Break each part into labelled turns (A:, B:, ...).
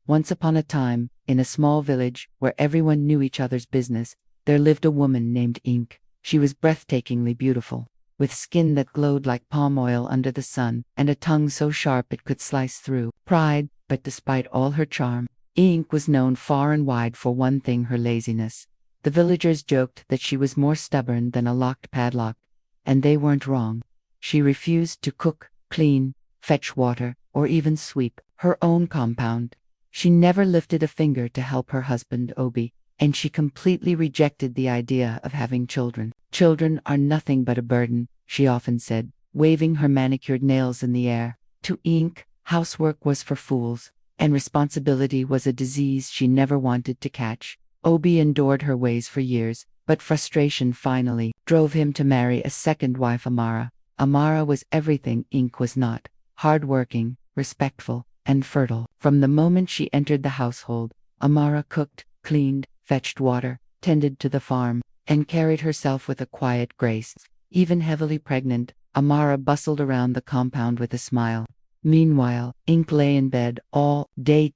A: Once upon a time, in a small village where everyone knew each other's business, there lived a woman named Enke. She was breathtakingly beautiful, with skin that glowed like palm oil under the sun, and a tongue so sharp it could slice through pride. But despite all her charm, Enke was known far and wide for one thing: her laziness. The villagers joked that she was more stubborn than a locked padlock, and they weren't wrong. She refused to cook, clean, fetch water, or even sweep her own compound. She never lifted a finger to help her husband Obi, and she completely rejected the idea of having children. Children are nothing but a burden, she often said, waving her manicured nails in the air. To Enke, housework was for fools, and responsibility was a disease she never wanted to catch. Obi endured her ways for years, but frustration finally drove him to marry a second wife, Amara. Amara was everything Enke was not: hard-working, respectful, and fertile. From the moment she entered the household, Amara cooked, cleaned, fetched water, tended to the farm, and carried herself with a quiet grace. Even heavily pregnant, Amara bustled around the compound with a smile. Meanwhile, Enke lay in bed all day,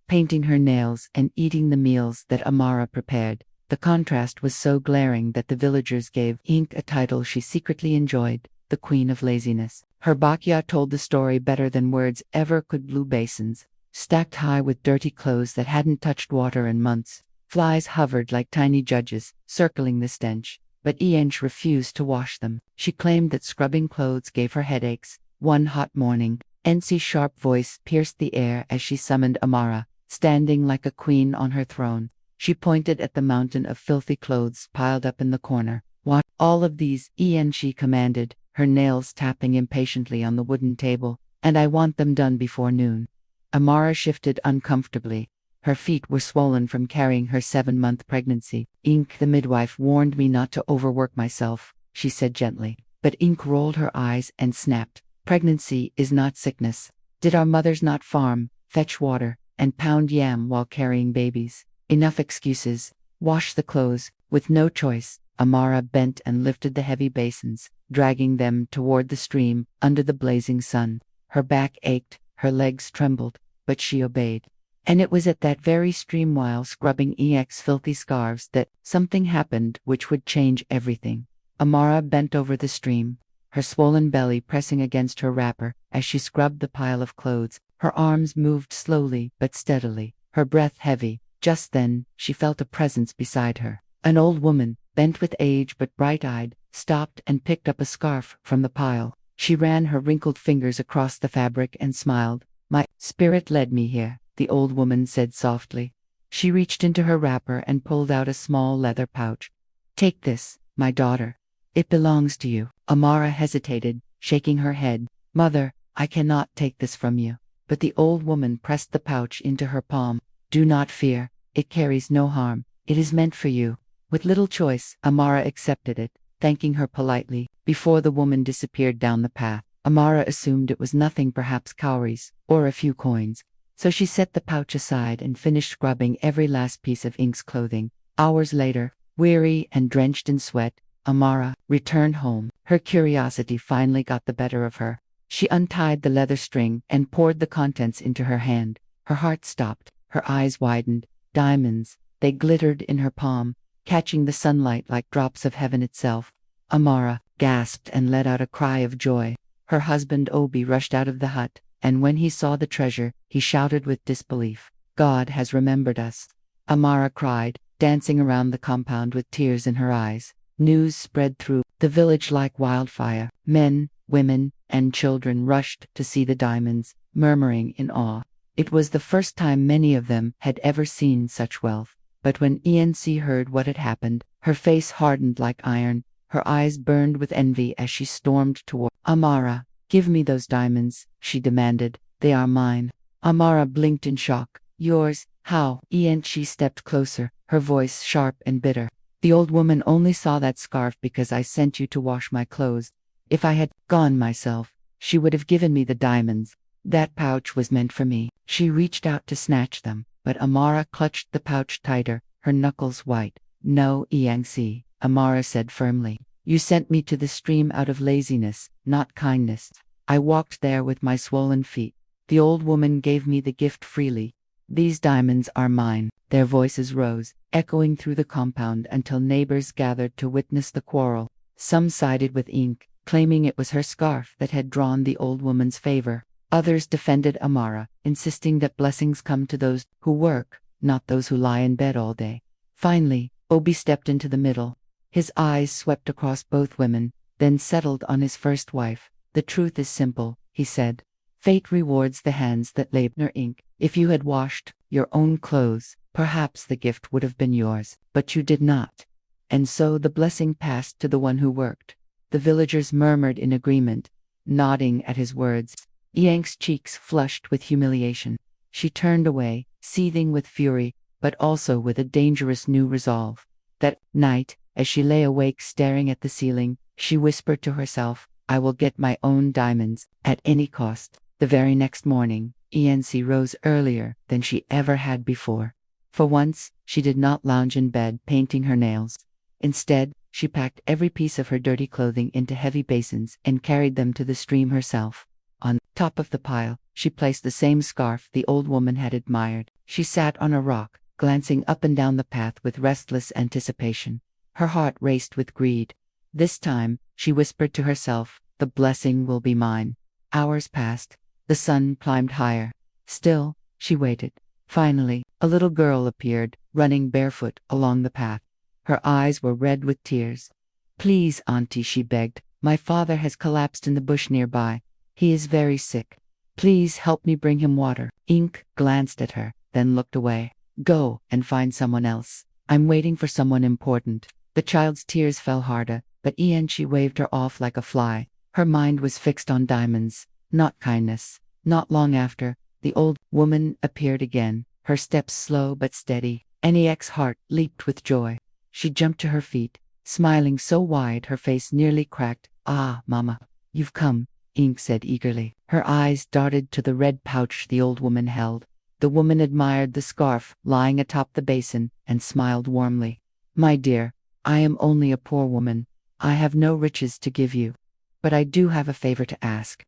A: painting her nails and eating the meals that Amara prepared. The contrast was so glaring that the villagers gave Enke a title she secretly enjoyed: the Queen of Laziness. Her backyard told the story better than words ever could. Blue basins, stacked high with dirty clothes that hadn't touched water in months. Flies hovered like tiny judges, circling the stench, but Enke refused to wash them. She claimed that scrubbing clothes gave her headaches. One hot morning, Enke's sharp voice pierced the air as she summoned Amara, standing like a queen on her throne. She pointed at the mountain of filthy clothes piled up in the corner. "What? All of these?" Enke commanded, her nails tapping impatiently on the wooden table. "And I want them done before noon." Amara shifted uncomfortably. Her feet were swollen from carrying her 7-month pregnancy. "Enke, the midwife warned me not to overwork myself," she said gently. But Enke rolled her eyes and snapped. "Pregnancy is not sickness. Did our mothers not farm, fetch water, and pound yam while carrying babies? Enough excuses. Wash the clothes." With no choice, Amara bent and lifted the heavy basins, dragging them toward the stream under the blazing sun. Her back ached, her legs trembled, but she obeyed. And it was at that very stream, while scrubbing Enke's filthy scarves, that something happened which would change everything. Amara bent over the stream, her swollen belly pressing against her wrapper as she scrubbed the pile of clothes. Her arms moved slowly but steadily, her breath heavy. Just then, she felt a presence beside her. An old woman, bent with age but bright-eyed, stopped and picked up a scarf from the pile. She ran her wrinkled fingers across the fabric and smiled. "My spirit led me here," the old woman said softly. She reached into her wrapper and pulled out a small leather pouch. "Take this, my daughter. It belongs to you." Amara hesitated, shaking her head. "Mother, I cannot take this from you." But the old woman pressed the pouch into her palm. "Do not fear. It carries no harm. It is meant for you." With little choice, Amara accepted it, thanking her politely. Before the woman disappeared down the path, Amara assumed it was nothing, perhaps cowries, or a few coins. So she set the pouch aside and finished scrubbing every last piece of Enke's clothing. Hours later, weary and drenched in sweat, Amara returned home. Her curiosity finally got the better of her. She untied the leather string and poured the contents into her hand. Her heart stopped, her eyes widened. Diamonds, they glittered in her palm, catching the sunlight like drops of heaven itself. Amara gasped and let out a cry of joy. Her husband Obi rushed out of the hut, and when he saw the treasure, he shouted with disbelief, "God has remembered us." Amara cried, dancing around the compound with tears in her eyes. News spread through the village like wildfire. Men, women, and children rushed to see the diamonds, murmuring in awe. It was the first time many of them had ever seen such wealth. But when Enke heard what had happened, her face hardened like iron, her eyes burned with envy as she stormed toward Amara. "Give me those diamonds," she demanded. "They are mine." Amara blinked in shock. "Yours? How?" Enke stepped closer, her voice sharp and bitter. "The old woman only saw that scarf because I sent you to wash my clothes. If I had gone myself, she would have given me the diamonds. That pouch was meant for me." She reached out to snatch them, but Amara clutched the pouch tighter, her knuckles white. "No, Enke," Amara said firmly. "You sent me to the stream out of laziness, not kindness. I walked there with my swollen feet. The old woman gave me the gift freely. These diamonds are mine." Their voices rose, echoing through the compound until neighbors gathered to witness the quarrel. Some sided with Enke, claiming it was her scarf that had drawn the old woman's favor. Others defended Amara, insisting that blessings come to those who work, not those who lie in bed all day. Finally, Obi stepped into the middle. His eyes swept across both women, then settled on his first wife. "The truth is simple," he said. "Fate rewards the hands that labor ink. If you had washed your own clothes, perhaps the gift would have been yours, but you did not. And so the blessing passed to the one who worked." The villagers murmured in agreement, nodding at his words. Enke's cheeks flushed with humiliation. She turned away, seething with fury, but also with a dangerous new resolve. That night, as she lay awake staring at the ceiling, she whispered to herself, "I will get my own diamonds, at any cost." The very next morning, Enke rose earlier than she ever had before. For once, she did not lounge in bed painting her nails. Instead, she packed every piece of her dirty clothing into heavy basins and carried them to the stream herself. On top of the pile, she placed the same scarf the old woman had admired. She sat on a rock, glancing up and down the path with restless anticipation. Her heart raced with greed. This time, she whispered to herself, "The blessing will be mine." Hours passed. The sun climbed higher. Still, she waited. Finally, a little girl appeared, running barefoot along the path. Her eyes were red with tears. "Please, Auntie," she begged. "My father has collapsed in the bush nearby. He is very sick. Please help me bring him water." Enke glanced at her, then looked away. "Go and find someone else. I'm waiting for someone important." The child's tears fell harder, but Enke waved her off like a fly. Her mind was fixed on diamonds, not kindness. Not long after, the old woman appeared again, her steps slow but steady. Enke's heart leaped with joy. She jumped to her feet, smiling so wide her face nearly cracked. "Ah, Mama, you've come," Enke said eagerly. Her eyes darted to the red pouch the old woman held. The woman admired the scarf lying atop the basin and smiled warmly. "My dear, I am only a poor woman. I have no riches to give you. But I do have a favor to ask.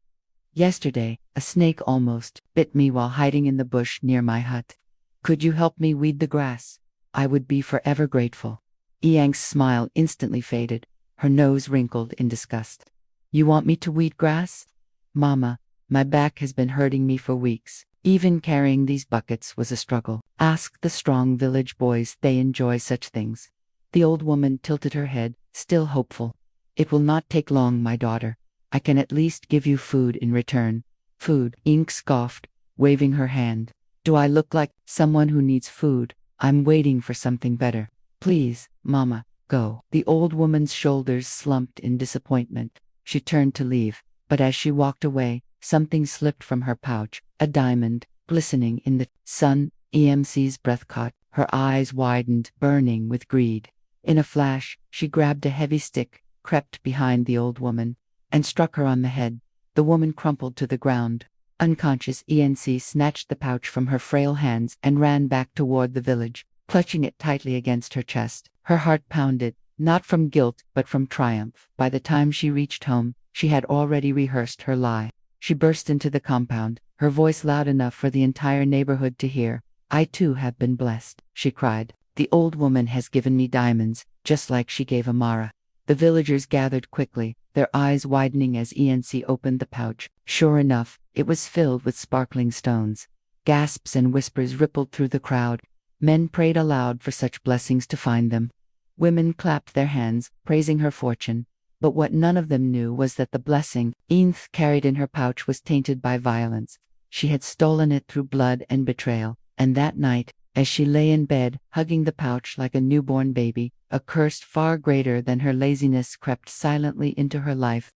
A: Yesterday, a snake almost bit me while hiding in the bush near my hut. Could you help me weed the grass? I would be forever grateful." Enke's smile instantly faded. Her nose wrinkled in disgust. "You want me to weed grass? Mama, my back has been hurting me for weeks. Even carrying these buckets was a struggle. Ask the strong village boys, they enjoy such things." The old woman tilted her head, still hopeful. "It will not take long, my daughter. I can at least give you food in return." "Food?" Enke scoffed, waving her hand. "Do I look like someone who needs food? I'm waiting for something better. Please, Mama, go." The old woman's shoulders slumped in disappointment. She turned to leave, but as she walked away, something slipped from her pouch, a diamond, glistening in the sun. Enke's breath caught, her eyes widened, burning with greed. In a flash, she grabbed a heavy stick, crept behind the old woman, and struck her on the head. The woman crumpled to the ground. Unconscious, Enke snatched the pouch from her frail hands and ran back toward the village, clutching it tightly against her chest. Her heart pounded, not from guilt but from triumph. By the time she reached home, she had already rehearsed her lie. She burst into the compound, her voice loud enough for the entire neighborhood to hear. "I too have been blessed," she cried. "The old woman has given me diamonds, just like she gave Amara." The villagers gathered quickly, their eyes widening as Enke opened the pouch. Sure enough, it was filled with sparkling stones. Gasps and whispers rippled through the crowd. Men prayed aloud for such blessings to find them. Women clapped their hands, praising her fortune. But what none of them knew was that the blessing Enke carried in her pouch was tainted by violence. She had stolen it through blood and betrayal, and that night, as she lay in bed, hugging the pouch like a newborn baby, a curse far greater than her laziness crept silently into her life.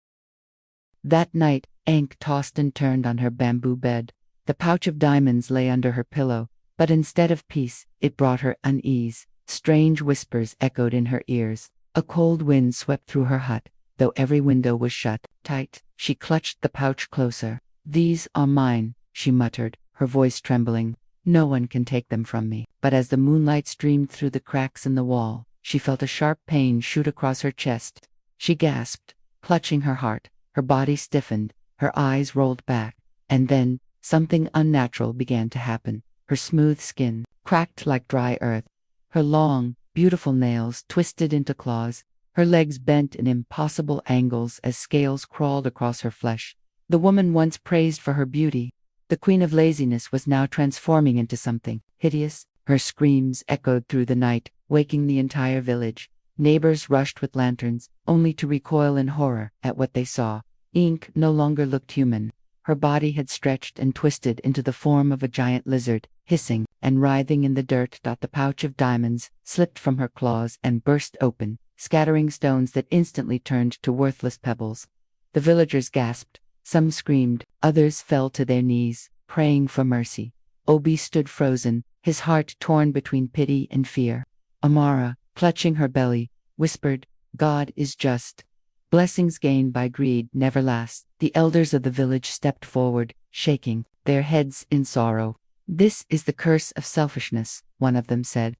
A: That night, Enke tossed and turned on her bamboo bed. The pouch of diamonds lay under her pillow, but instead of peace, it brought her unease. Strange whispers echoed in her ears. A cold wind swept through her hut, though every window was shut tight. She clutched the pouch closer. "These are mine," she muttered, her voice trembling. "No one can take them from me." But as the moonlight streamed through the cracks in the wall, she felt a sharp pain shoot across her chest. She gasped, clutching her heart. Her body stiffened, her eyes rolled back, and then something unnatural began to happen. her smooth skin cracked like dry earth, her long, beautiful nails twisted into claws, her legs bent in impossible angles as scales crawled across her flesh. The woman once praised for her beauty, the queen of laziness, was now transforming into something hideous. Her screams echoed through the night, waking the entire village. Neighbors rushed with lanterns, only to recoil in horror at what they saw. Enke no longer looked human. Her body had stretched and twisted into the form of a giant lizard, hissing and writhing in the dirt. The pouch of diamonds slipped from her claws and burst open, scattering stones that instantly turned to worthless pebbles. The villagers gasped. Some screamed, others fell to their knees, praying for mercy. Obi stood frozen, his heart torn between pity and fear. Amara, clutching her belly, whispered, "God is just. Blessings gained by greed never last." The elders of the village stepped forward, shaking their heads in sorrow. "This is the curse of selfishness," one of them said.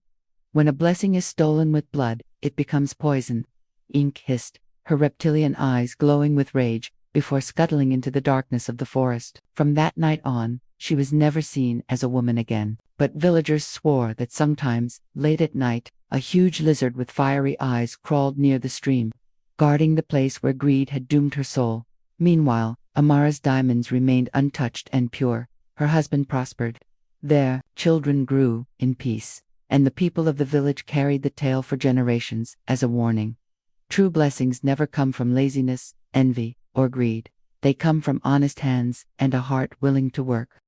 A: "When a blessing is stolen with blood, it becomes poison." Enke hissed, her reptilian eyes glowing with rage, before scuttling into the darkness of the forest. From that night on, she was never seen as a woman again. But villagers swore that sometimes, late at night, a huge lizard with fiery eyes crawled near the stream, guarding the place where greed had doomed her soul. Meanwhile, Amara's diamonds remained untouched and pure. Her husband prospered. Their children grew in peace, and the people of the village carried the tale for generations as a warning. True blessings never come from laziness, envy, or greed. They come from honest hands and a heart willing to work.